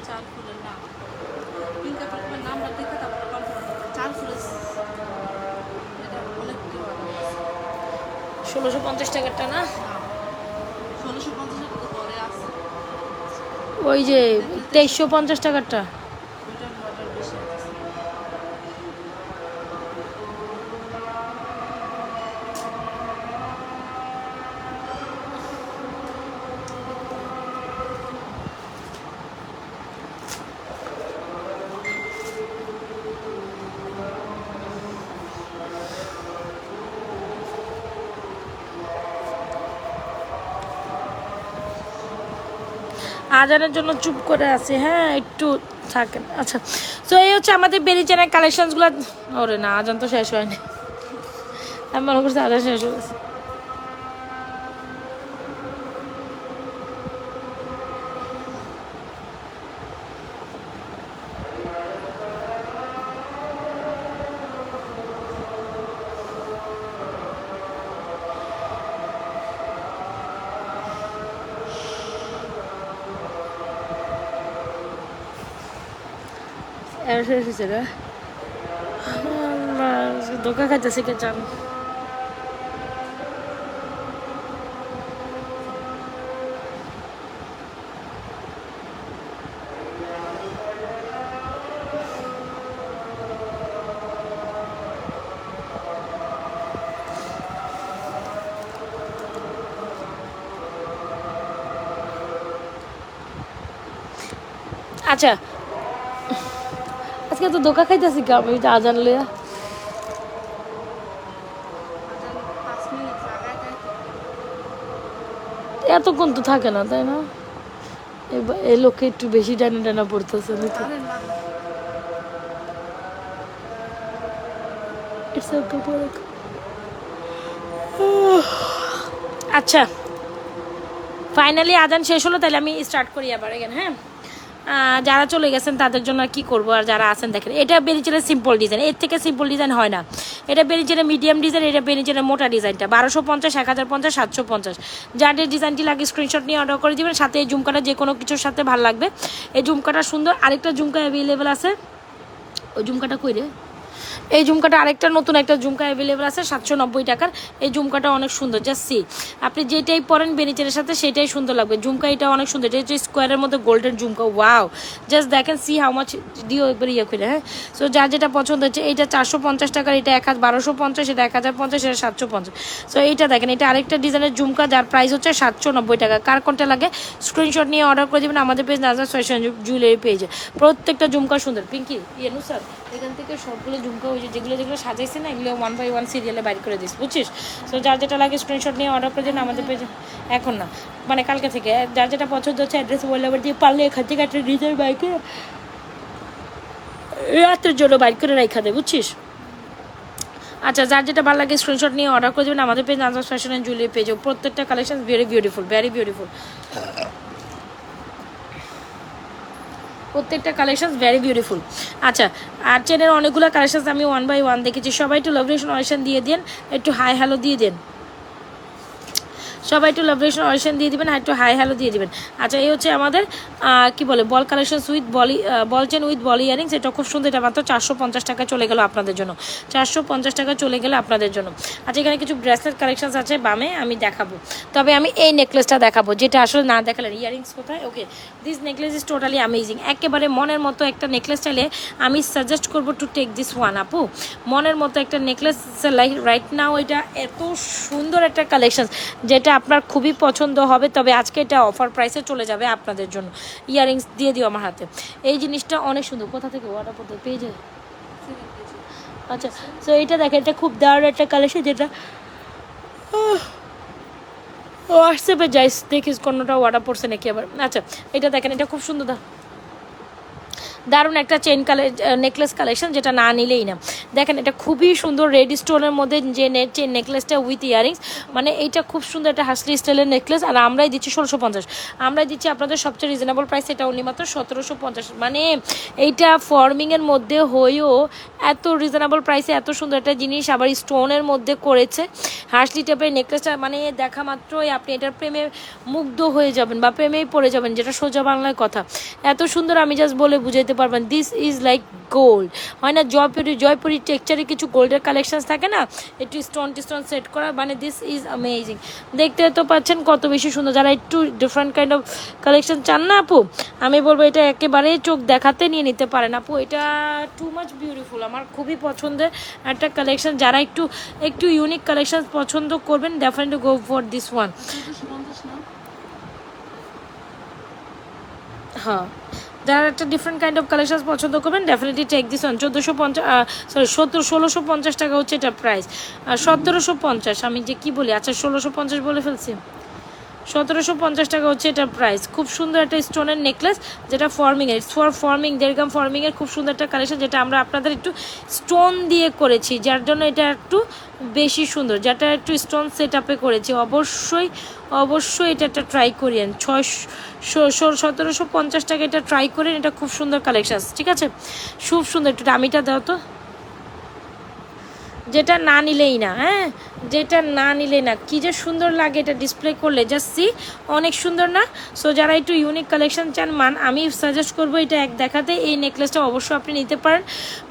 1650 টাকারটা না, ওই যে 2350 টাকারটা। আজানের জন্য চুপ করে আছে, হ্যাঁ একটু থাকেন। আচ্ছা তো এই হচ্ছে আমাদের বেনিচেনের কালেকশনসগুলো। ওরে না, আজান তো শেষ হয়নি, আমি মনে করছি আজান শেষ হয়ে গেছে। শেষ হয়েছে রে, ধোকা খাইতেছে কে চান। আচ্ছা আজকে তো ধোকা খাইতেছি কে আমি আজান লইয়া? এতক্ষণ তো থাকে না তাই না? এই লোককে একটু বেশি টানা টানা পড়তেছে নাকি? আচ্ছা ফাইনালি আজান শেষ হলো, তাহলে আমি স্টার্ট করি আবার এখানে। হ্যাঁ যারা চলে গেছেন তাদের জন্য আর কি করবো, আর যারা আছেন দেখেন এটা বেরিজেনের সিম্পল ডিজাইন, এর থেকে সিম্পল ডিজাইন হয় না। এটা বেরিজেনের মিডিয়াম ডিজাইন, এটা বেরিজেনের মোটা ডিজাইনটা 1250, 1050, 750। যাদের ডিজাইনটি লাগে স্ক্রিনশট নিয়ে অর্ডার করে দেবেন। সাথে এই ঝুমকাটা যে কোনো কিছুর সাথে ভালো লাগবে। এই ঝুমকাটা সুন্দর, আরেকটা ঝুমকা অ্যাভেলেবেল আছে। ওই ঝুমকাটা কই রে, এই ঝুমকাটা আরেকটা নতুন একটা ঝুমকা অ্যাভেলেবেল আছে 790 টাকার। এই ঝুমকাটা অনেক সুন্দর, জাস্ট সি, আপনি যেটাই পরেন বেনিচের সাথে সেটাই সুন্দর লাগবে। ঝুমকা এটা অনেক সুন্দর, এটা হচ্ছে স্কোয়ারের মধ্যে গোল্ডেন ঝুমকা, ওয়াও, জাস্ট দেখেন, সি হাউ মাচ দিও একবার ইয়ে করে। হ্যাঁ, সো যার যেটা পছন্দ হচ্ছে, এইটা 450 টাকার, এটা 1250, এটা 1050, এটা 750। সো এইটা দেখেন, এটা আরেকটা ডিজাইনের ঝুমকা যার প্রাইস হচ্ছে 790 টাকা। কার কোনটা লাগে স্ক্রিনশট নিয়ে অর্ডার করে দেবেন আমাদের পেজ নাজরাত ফ্যাশন জুয়েলারি পেজে। প্রত্যেকটা ঝুমকা সুন্দর। পিঙ্কি ইয়েনু স্যার এখান থেকে সবগুলো ঝুমকা ওই যেগুলো যেগুলো সাজাইছে না, এগুলো 1 বাই 1 সিরিয়ালে বাইর করে দিস, বুঝছিস? সো যার যেটা লাগে স্ক্রিনশট নিয়ে অর্ডার করে দিন আমাদের পেজে। এখন না, মানে কালকে থেকে যার যেটা পছন্দ হচ্ছে অ্যাড্রেস বলে আবার দিয়ে পারলে এখান থেকে একটা নিজের বাইকে রাতের জন্য বাইর করে রাখা দেয়, বুঝছিস? আচ্ছা, যার যেটা ভালো লাগে স্ক্রিনশট নিয়ে অর্ডার করে দেবেন আমাদের পেজ নাজরাত ফ্যাশন অ্যান্ড জুয়েলারি পেজে। প্রত্যেকটা collection very beautiful, very beautiful. প্রত্যেকটা কালেকশন ভেরি বিউটিফুল। আচ্ছা, আর চেনের অনেকগুলো কালেকশন আমি 1 বাই 1 দেখেছি। সবাই একটু লাভরেশন অয়েশন দিয়ে দেন, একটু হাই হ্যালো দিয়ে দেন, সবাই একটু লাভরেশন অয়েশন দিয়ে দিবেন, আর একটু হাই হ্যালো দিয়ে দিবেন। আচ্ছা, এই হচ্ছে আমাদের কি বলে ball collection with ball chain with ball earrings. এটা খুব সুন্দর, এটা মাত্র 450 টাকা চলে গেল আপনাদের জন্য, 450 টাকা চলে গেল আপনাদের জন্য। আচ্ছা, এখানে কিছু ব্রেসলেট কালেকশন আছে বামে, আমি দেখাবো। তবে আমি এই নেকলেসটা দেখাবো, যেটা আসলে না দেখালেন। ইয়ারিংস কোথায়? Okay, this necklace is totally amazing. একেবারে মনের মতো একটা নেকলেস চাইলে আমি সাজেস্ট করবো টু টেক দিস ওয়ান। আপু, মনের মতো একটা নেকলেস লাইক রাইট নাও, এটা এত সুন্দর একটা কালেকশন যেটা আপনার খুবই পছন্দ হবে। তবে আজকে এটা অফার প্রাইসে চলে যাবে আপনাদের জন্য। ইয়ারিংস দিয়ে দিও আমার হাতে। এই জিনিসটা অনেক সুন্দর। কোথা থেকে অর্ডার করতে পেয়েছে? আচ্ছা, সো এইটা দেখেন, এটা খুব দারুণ একটা কালেকশন, যেটা হোয়াটসঅ্যাপে যাই দেখিস কোনোটা অর্ডার পড়ছে নাকি আবার। আচ্ছা, এটা দেখেন, এটা খুব সুন্দর, দারুণ একটা চেন নেকলেস কালেকশন, যেটা না নিলেই না। দেখেন, এটা খুবই সুন্দর রেড স্টোনের মধ্যে যে চেন নেকলেসটা উইথ ইয়ারিংস, মানে এইটা খুব সুন্দর একটা হাসলি স্টাইলের নেকলেস। আর আমরাই দিচ্ছি 1650, আমরাই দিচ্ছি আপনাদের সবচেয়ে রিজনেবল প্রাইস। এটা অনলি মাত্র 1750। মানে এইটা ফর্মিংয়ের মধ্যে হয়েও এত রিজনেবল প্রাইসে এত সুন্দর একটা জিনিস, আবার স্টোনের মধ্যে করেছে হাসলি টাইপের নেকলেসটা। মানে দেখা মাত্রই আপনি এটার প্রেমে মুগ্ধ হয়ে যাবেন বা প্রেমেই পড়ে যাবেন, যেটা সোজা বাংলায় কথা। এত সুন্দর, আমি জাস্ট বলে বুঝাইতে পারবেন। দিস ইজ লাইক গোল্ড, হয় না জয়পুরি টেক্সচারে কিছু গোল্ডের কালেকশন থাকে না, একটু স্টোন সেট করা, মানে দিস ইজ অ্যামেজিং। দেখতে তো পাচ্ছেন কত বেশি সুন্দর। যারা একটু ডিফারেন্ট কাইন্ড অফ কালেকশন চান না আপু, আমি বলবো এটা একেবারে চোখ দেখাতে নিয়ে নিতে পারেন আপু। এটা টু মাচ বিউটিফুল, আমার খুবই পছন্দের একটা কালেকশন। যারা একটু ইউনিক কালেকশন পছন্দ করবেন, definitely go for this one. হ্যাঁ, যারা একটা ডিফারেন্ট কাইন্ড অফ কালেকশন পছন্দ করবেন, ডেফিনেটলি টেক দিস ওয়ান। 1650 টাকা হচ্ছে এটা প্রাইস। আর 1750, আমি যে কি বলি, আচ্ছা 1650 বলে ফেলছি। 1750 টাকা হচ্ছে এটা প্রাইস। খুব সুন্দর একটা স্টোনের নেকলেস, যেটা ফর্মিংয়ের, ইটস ফর ফর্মিং, দেড়গ্রাম ফর্মিংয়ের খুব সুন্দর একটা কালেকশন, যেটা আমরা আপনাদের একটু স্টোন দিয়ে করেছি, যার জন্য এটা একটু বেশি সুন্দর, যেটা একটু স্টোন সেট আপে করেছি। অবশ্যই এটা একটা ট্রাই করিয়েন। 1750 টাকা এটা ট্রাই করেন, এটা খুব সুন্দর কালেকশন, ঠিক আছে? খুব সুন্দর। একটু দামিটা দাও তো, যেটা না নিলেই না। হ্যাঁ, যেটা না নিলেই না, কী যে সুন্দর লাগে এটা ডিসপ্লে করলে, জাস্ট সি, অনেক সুন্দর না? সো যারা একটু ইউনিক কালেকশন চান, আমি সাজেস্ট করবো এটা এক দেখাতে এই নেকলেসটা অবশ্যই আপনি নিতে পারেন।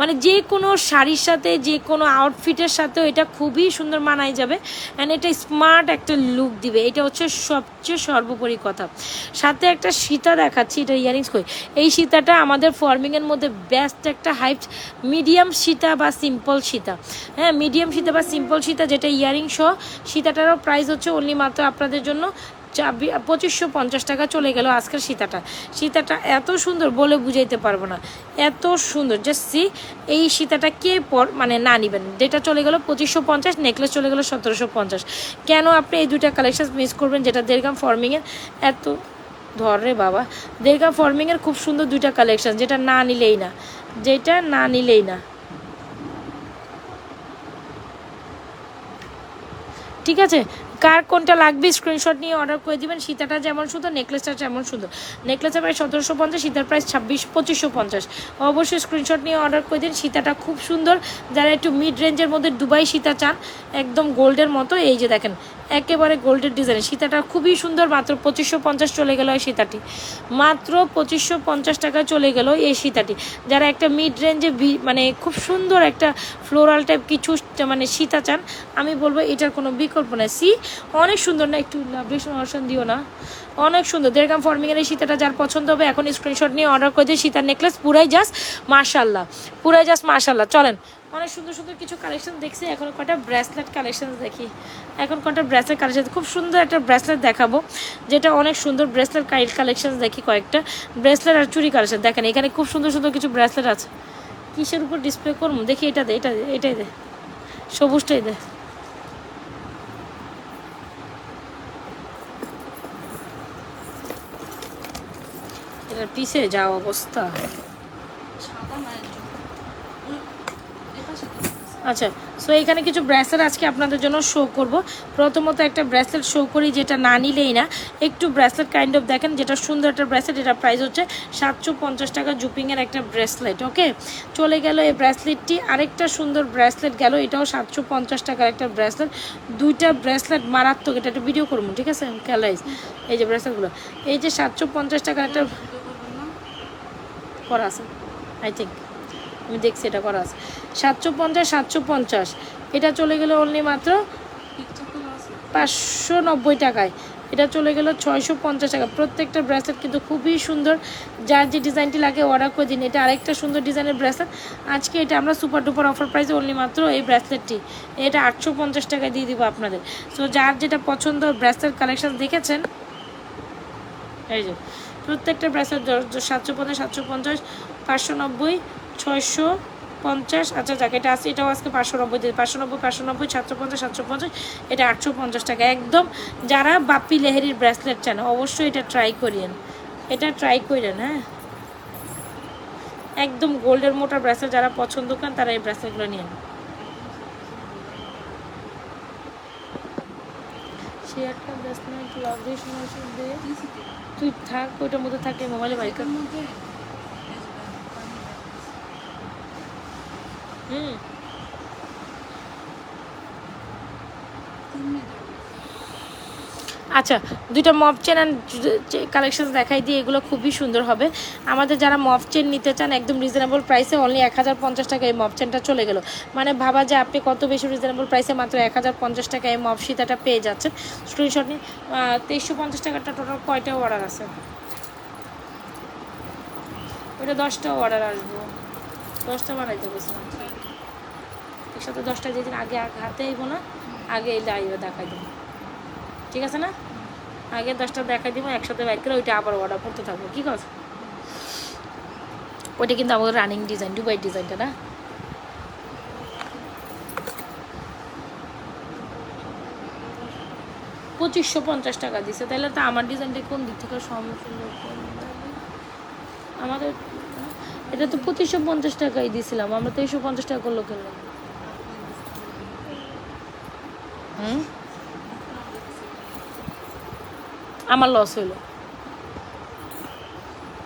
মানে যে কোনো শাড়ির সাথে, যে কোনো আউটফিটের সাথেও এটা খুবই সুন্দর মানায় যাবে, অ্যান্ড এটা স্মার্ট একটা লুক দিবে। এটা হচ্ছে সবচেয়ে সর্বোপরি কথা। সাথে একটা সীতা দেখাচ্ছি, এটা ইয়ারিংস কই, এই সীতাটা আমাদের ফর্মিংয়ের মধ্যে বেস্ট একটা হাইপ, মিডিয়াম সীতা বা সিম্পল সীতা। হ্যাঁ, মিডিয়াম সীতা বা সিম্পল সীতা, যেটা ইয়ারিং সহ। সীতাটারও প্রাইস হচ্ছে অনলি মাত্র আপনাদের জন্য 2550 টাকা চলে গেল আজকের সীতাটা এত সুন্দর বলে বুঝাইতে পারবো না, এত সুন্দর। জাস্ট সি, এই সীতাটা কে মানে না নিবেন, যেটা চলে গেল 2550, নেকলেস চলে গেল 1750। কেন আপনি এই দুইটা কালেকশন মিস করবেন? যেটা দেড়গ্রাম ফর্মিংয়ের এত ধরে বাবা, দেড়গ্রাম ফর্মিংয়ের খুব সুন্দর দুইটা কালেকশন, যেটা না নিলেই না, ঠিক আছে? কার কোনটা লাগবে স্ক্রিনশট নিয়ে অর্ডার করে দিবেন। সীতাটা যেমন সুন্দর, নেকলেসটা যেমন সুন্দর। নেকলেসের প্রাইস 1750, সীতার প্রাইস 2550। অবশ্যই স্ক্রিনশট নিয়ে অর্ডার করে দিন। সীতাটা খুব সুন্দর। যারা একটু মিড রেঞ্জের মধ্যে দুবাই সীতা চান, একদম গোল্ডের মতো, এই যে দেখেন একেবারে গোল্ডের ডিজাইন। সীতাটা খুবই সুন্দর। মাত্র 2550 চলে গেল এই সীতাটি, মাত্র 2550 টাকায় চলে গেল এই সীতাটি। যারা একটা মিড রেঞ্জে মানে খুব সুন্দর একটা ফ্লোরাল টাইপ কিছু মানে সীতা চান, আমি বলবো এটার কোনো বিকল্প নেই। অনেক সুন্দর না? একটু লাভেশন দিও না, অনেক সুন্দর। 1.5 গ্রাম ফর্মিংয়ের এই সীতাটা যার পছন্দ হবে এখন স্ক্রিনশট নিয়ে অর্ডার করে দিয়ে সীতার নেকলেস পুরাই জাস্ট মাশাল্লাহ, পুরাই জাস্ট মাশাল্লাহ। চলেন অনেক সুন্দর সুন্দর কিছু কালেকশন দেখছি। এখন কটা ব্রেসলেট কালেকশন দেখি। এখন কটা ব্রেসলেট কালেকশন, খুব সুন্দর একটা ব্রেসলেট দেখাবো যেটা অনেক সুন্দর। ব্রেসলেট কালেকশন দেখি কয়েকটা ব্রেসলেট আর চুরি কালেকশন। দেখেন এখানে খুব সুন্দর সুন্দর কিছু ব্রেসলেট আছে। কিসের উপর ডিসপ্লে করবো দেখি? এটা দে, এটাই দে, সবুজটাই দে। এটার পিছে যাও অবস্থা। সাদা মায়ের জন্য এটা সাথে আচ্ছা, সো এখানে কিছু ব্রেসলেট আজকে আপনাদের জন্য শো করব। প্রথমত একটা ব্রেসলেট শো করি যেটা না নিলেই না। একটু ব্রেসলেট কাইন্ড অফ দেখেন, যেটা সুন্দর একটা ব্রেসলেট। এটা প্রাইস হচ্ছে 750 টাকা, জুপিংয়ের একটা ব্রেসলেট। ওকে, চলে গেল এই ব্রেসলেটটি। আরেকটা সুন্দর ব্রেসলেট গেল, এটাও 750 টাকার একটা ব্রেসলেট। দুইটা ব্রেসলেট মারাত্মক। এটা একটা ভিডিও করবো, ঠিক আছে? খেলাইস এই যে ব্রেসলেটগুলো, এই যে 750 টাকার একটা করা আছে, আই থিঙ্ক আমি দেখছি এটা করা আছে 750। এটা চলে গেল অনলি মাত্র 590 টাকায়। এটা চলে গেল 650 টাকা। প্রত্যেকটা ব্রেসলেট কিন্তু খুবই সুন্দর। যার যে ডিজাইনটি লাগে অর্ডার করে দিন। এটা আরেকটা সুন্দর ডিজাইনের ব্রেসলেট। আজকে এটা আমরা সুপার ডুপার অফার প্রাইসে অনলি মাত্র এই ব্রেসলেটটি এটা 850 টাকায় দিয়ে দিব আপনাদের। সো যার যেটা পছন্দ ব্রেসলেট কালেকশন দেখেছেন, এই যে প্রত্যেকটা ব্রেসলেট 750, 750, 590, 650। আচ্ছা যাক, এটা আছে, এটাও আজকে 590 দিয়ে 590, 590, 750, 750, এটা 850 টাকা একদম। যারা বাপ্পি লেহেরির ব্রেসলেট চান অবশ্যই এটা ট্রাই করিয়েন, এটা ট্রাই করেন। হ্যাঁ, একদম গোল্ডের মোটা ব্রেসলেট যারা পছন্দ করেন তারা এই ব্রেসলেটগুলো নিন। সে একটা ব্রেসলেট লাভেশন দে, তুই থাক ওইটার মধ্যে থাকে মোবাইলে বাইকের মধ্যে আচ্ছা, দুইটা মফ চেন অ্যান্ড কালেকশন দেখাই দিয়ে, এগুলো খুবই সুন্দর হবে। আমাদের যারা মফ চেন নিতে চান একদম রিজনেবল প্রাইসে অনলি 1050 টাকা এই মফ চেনটা চলে গেল। মানে ভাবা যে আপনি কত বেশি রিজনেবল প্রাইসে মাত্র 1050 টাকা এই মফ সীতাটা পেয়ে যাচ্ছেন। স্ক্রিনশট নিয়ে 2350 টাকাটা টোটাল কয়টা অর্ডার আছে? ওইটা 10টা অর্ডার আসবো, 10টা বানাইতে বলছিলাম। একসাথে 10টা যেদিন আগে হাতে আইব না, আগে এই লাইভে দেখাই দেবো, ঠিক আছে না? আগে 10টা দেখাই দিব, একসাথে বাইক করে ওইটা আবার অর্ডার করতে থাকবো। কী কথা? ওইটা কিন্তু আমাদের রানিং ডিজাইন, দুবাই ডিজাইনটা না। $2550 টাকা দিছে। তাহলে তো আমার ডিজাইনটা কোন দিক থেকে সুন্দর? আমাদের এটা তো 2550 টাকাই দিয়েছিলাম আমরা, 2350 টাকা করলো কেন? আমার লস হইলো,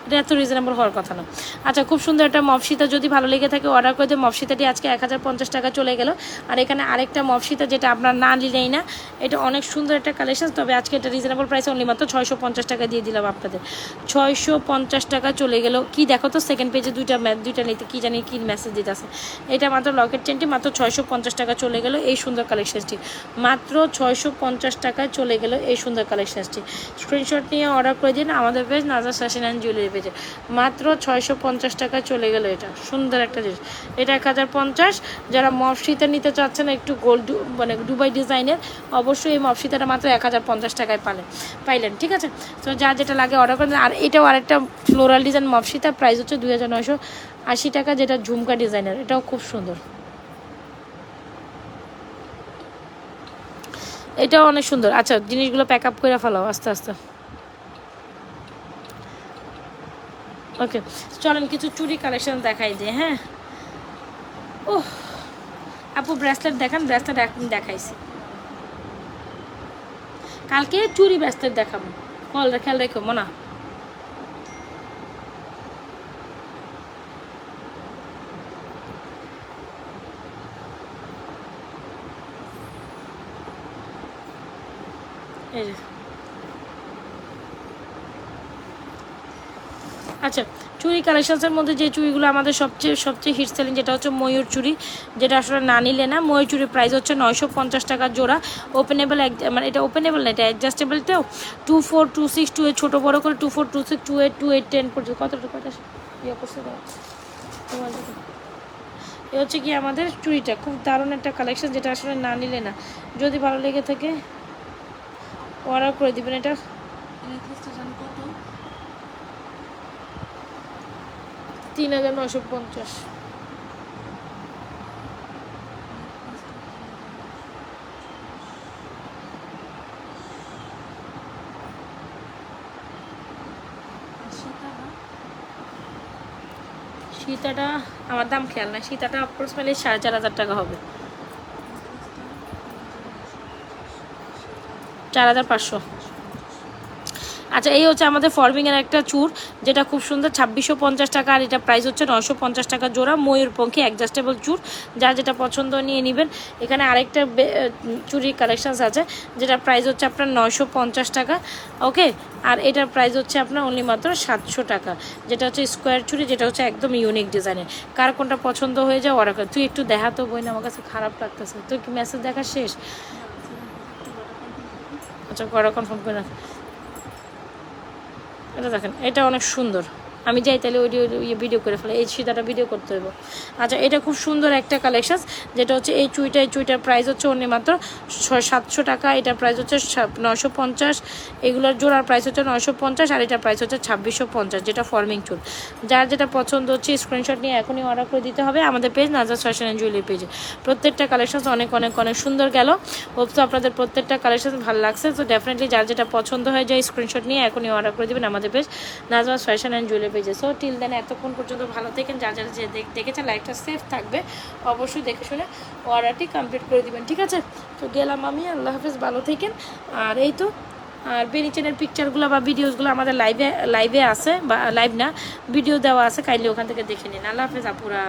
এটা এত রিজনেবল হওয়ার কথা না। আচ্ছা, খুব সুন্দর একটা মফসিতা যদি ভালো লেগে থাকে অর্ডার করে দিয়ে। মফসিতাটি আজকে 1050 টাকা চলে গেল। আর এখানে আরেকটা মফসিতা যেটা আপনার না নিলেই না, এটা অনেক সুন্দর একটা কালেকশন। তবে আজকে এটা রিজনেবল প্রাইসে অনলি মাত্র 650 টাকা দিয়ে দিলাম আপনাদের। 650 টাকা চলে গেল। কি দেখো তো সেকেন্ড পেজে দুইটা নিতে কি জানি কি মেসেজ দিতে আছে। এটা মাত্র লকেট চেনটি মাত্র 650 টাকা চলে গেল এই সুন্দর কালেকশনটি। মাত্র 650 টাকায় চলে গেল এই সুন্দর কালেকশনটি। স্ক্রিনশট নিয়ে অর্ডার করে দিন আমাদের page Nazar fashion and jewellery পেজে। মাত্র 650 টাকায় চলে গেল এটা সুন্দর একটা জিনিস। এটা 1050। যারা মফসিতা নিতে চাচ্ছেন একটু গোল্ড মানে দুবাই ডিজাইনের, অবশ্যই এই মফসিতাটা মাত্র 1050 টাকায় পাইলেন, ঠিক আছে? তো যা যেটা লাগে অর্ডার করেন। আর এটাও আরেকটা ফ্লোরাল ডিজাইন মফসিতা, প্রাইস হচ্ছে 2980 টাকা, যেটা ঝুমকা ডিজাইনের, এটাও খুব সুন্দর। এটাও অনেক সুন্দর। আচ্ছা, জিনিসগুলো প্যাক আপ করে ফেলাও আস্তে আস্তে। ওকে, চলেন কিছু চুড়ি কালেকশন দেখাই দিই। হ্যাঁ, আপু ব্রেসলেট দেখান। ব্রেসলেট এখন দেখাইছি, কালকে চুরি ব্যস্তের দেখাবো, খেয়াল রেখো মনা। এই যে আচ্ছা, চুড়ি কালেকশনসের মধ্যে যে চুড়িগুলো আমাদের সবচেয়ে হিট সেলিং, যেটা হচ্ছে ময়ূর চুড়ি, যেটা আসলে না নিলে না। ময়ূর চুড়ির প্রাইস হচ্ছে 950 টাকা জোড়া। ওপেনেবল, মানে এটা ওপেনেবল না, এটা অ্যাডজাস্টেবলটাও 24, 26, 28 ছোটো বড়ো করে 24, 26, 28, 28, 10 পর্যন্ত কতটা ইয়ে করছে তোমার। এ হচ্ছে কি আমাদের চুড়িটা, খুব দারুণ একটা কালেকশন, যেটা আসলে না নিলে না। যদি ভালো লেগে থাকে অর্ডার করে দিবেন। এটা নেকলেসটা জানি কত? 3950। সীতাটা আমার দাম খেয়াল নাই, সীতাটা অ্যাপ্রক্সিমেটলি 4500 টাকা হবে, 4500। আচ্ছা, এই হচ্ছে আমাদের ফরমিংয়ের একটা চুর, যেটা খুব সুন্দর, 2650 টাকা। আর এটা প্রাইস হচ্ছে 950 টাকা জোড়া। ময়ূরপঙ্খী অ্যাডজাস্টেবল চুর, যার যেটা পছন্দ নিয়ে নেবেন। এখানে আরেকটা চুরির কালেকশানস আছে, যেটা প্রাইস হচ্ছে আপনার 950 টাকা। ওকে, আর এটার প্রাইস হচ্ছে আপনার অনলি মাত্র 700 টাকা, যেটা হচ্ছে স্কোয়ার চুরি, যেটা হচ্ছে একদম ইউনিক ডিজাইনের। কার কোনটা পছন্দ হয়ে যায় অর্ডার করে। তুই একটু দেখা তো বই না, আমার কাছে খারাপ লাগতেছে। তুই কি মেসেজ দেখা শেষ? আচ্ছা, করা কনফার্ম করে রাখ। এটা দেখেন, এটা অনেক সুন্দর। আমি যাই তাহলে ওই ভিডিও করে ফেলে, এই সীতাটা ভিডিও করতে হইব। আচ্ছা, এটা খুব সুন্দর একটা কালেকশন, যেটা হচ্ছে এই চুইটার প্রাইস হচ্ছে অন্য মাত্র 700 টাকা। এটার প্রাইস হচ্ছে 950। এগুলোর জোড়ার প্রাইস হচ্ছে 950, আর এটার প্রাইস হচ্ছে 2650, যেটা ফর্মিং চুল। যার যেটা পছন্দ হচ্ছে স্ক্রিনশট নিয়ে এখনই অর্ডার করে দিতে হবে আমাদের পেজ নাজরাত ফ্যাশন অ্যান্ড জুয়েলারি পেজে। প্রত্যেকটা কালেকশন অনেক অনেক অনেক সুন্দর গেল। হোপ তো আপনাদের প্রত্যেকটা কালেকশন ভালো লাগছে। তো ডেফিনেটলি যার যেটা পছন্দ হয়ে যায় স্ক্রিনশট নিয়ে এখনই অর্ডার করে দেবেন আমাদের পেজ নাজরাত ফ্যাশন অ্যান্ড জুয়েলারি পেজে। সো টিল দেন, এতক্ষণ পর্যন্ত ভালো থাকেন। যারা যারা যে দেখেছেন, লাইফটা সেফ থাকবে, অবশ্যই দেখে শুনে অর্ডারটি কমপ্লিট করে দিবেন, ঠিক আছে? তো গেলাম আমি, আল্লাহ হাফেজ, ভালো থাকেন। আর এই তো, আর বেনিচেনের পিকচারগুলো বা ভিডিওসগুলো আমাদের লাইভে আছে, বা লাইভ না, ভিডিও দেওয়া আছে, কাইন্ডলি ওখান থেকে দেখে নিন। আল্লাহ হাফেজ আপুরা।